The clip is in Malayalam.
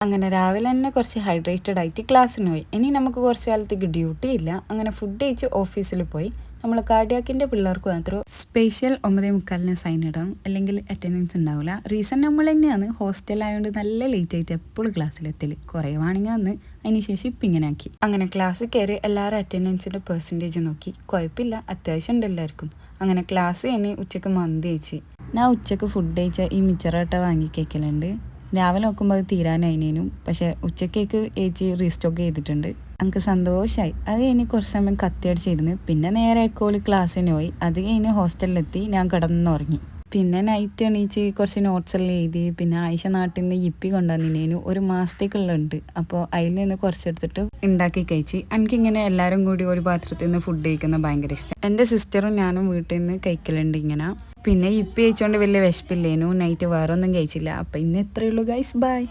അങ്ങനെ രാവിലെ തന്നെ കുറച്ച് ഹൈഡ്രേറ്റഡ് ആയിട്ട് ക്ലാസ്സിന് പോയി. ഇനി നമുക്ക് കുറച്ച് കാലത്തേക്ക് ഡ്യൂട്ടി ഇല്ല. അങ്ങനെ ഫുഡ് കഴിച്ച് ഓഫീസിൽ പോയി. നമ്മൾ കാർഡിയാക്കിൻ്റെ പിള്ളേർക്ക് മാത്രം സ്പെഷ്യൽ 9:45 സൈൻ ഇടണം, അല്ലെങ്കിൽ അറ്റൻഡൻസ് ഉണ്ടാവില്ല. റീസൺ നമ്മൾ തന്നെയാണ്, ഹോസ്റ്റലായതുകൊണ്ട് നല്ല ലേറ്റ് ആയിട്ട് എപ്പോഴും ക്ലാസ്സിലെത്തൽ. കുറവാണെങ്കിൽ അന്ന് അതിന് ശേഷം ഇപ്പം ഇങ്ങനെ ആക്കി. അങ്ങനെ ക്ലാസ്സിൽ കയറി എല്ലാവരും അറ്റൻഡൻസിൻ്റെ പെർസെൻറ്റേജ് നോക്കി. കുഴപ്പമില്ല, അത്യാവശ്യം ഉണ്ട് എല്ലാവർക്കും. അങ്ങനെ ക്ലാസ് കഴിഞ്ഞ് ഉച്ചക്ക് മന്തി കഴിച്ച്. ഞാൻ ഉച്ചക്ക് ഫുഡ് കഴിച്ചാൽ ഈ മിച്ചറാട്ട വാങ്ങി കഴിക്കലുണ്ട്. രാവിലെ നോക്കുമ്പോൾ അത് തീരാനായിനേനും, പക്ഷേ ഉച്ചക്കേക്ക് ഏച്ചി റീസ്റ്റോക്ക് ചെയ്തിട്ടുണ്ട്. എനിക്ക് സന്തോഷമായി. അത് കഴിഞ്ഞ് കുറച്ച് സമയം കത്തിയടിച്ചിരുന്ന് പിന്നെ നേരെ എക്കോളി ക്ലാസ്സിന് പോയി. അത് കഴിഞ്ഞ് ഹോസ്റ്റലിലെത്തി ഞാൻ കിടന്നുറങ്ങി. പിന്നെ നൈറ്റ് എണീച്ച് കുറച്ച് നോട്ട്സ് എല്ലാം എഴുതി. പിന്നെ ആയിഷ നാട്ടിൽ നിന്ന് യിപ്പി കൊണ്ടുവന്നിനേനു 1 മാസത്തേക്കുള്ളുണ്ട്. അപ്പോൾ അതിൽ നിന്ന് കുറച്ചെടുത്തിട്ട് ഉണ്ടാക്കി കഴിച്ച്. എനിക്കിങ്ങനെ എല്ലാവരും കൂടി ഒരു പാത്രത്തിൽ നിന്ന് ഫുഡ് കഴിക്കുന്നത് ഭയങ്കര ഇഷ്ടം. എൻ്റെ സിസ്റ്ററും ഞാനും വീട്ടിൽ നിന്ന് കഴിക്കലുണ്ട് ഇങ്ങനെ. പിന്നെ യിപ്പി കഴിച്ചുകൊണ്ട് വലിയ വിശപ്പില്ലേനു. നൈറ്റ് വേറെ ഒന്നും കഴിച്ചില്ല. അപ്പോൾ ഇന്ന് ഇത്രയേ ഉള്ളൂ ഗൈസ്, ബൈ.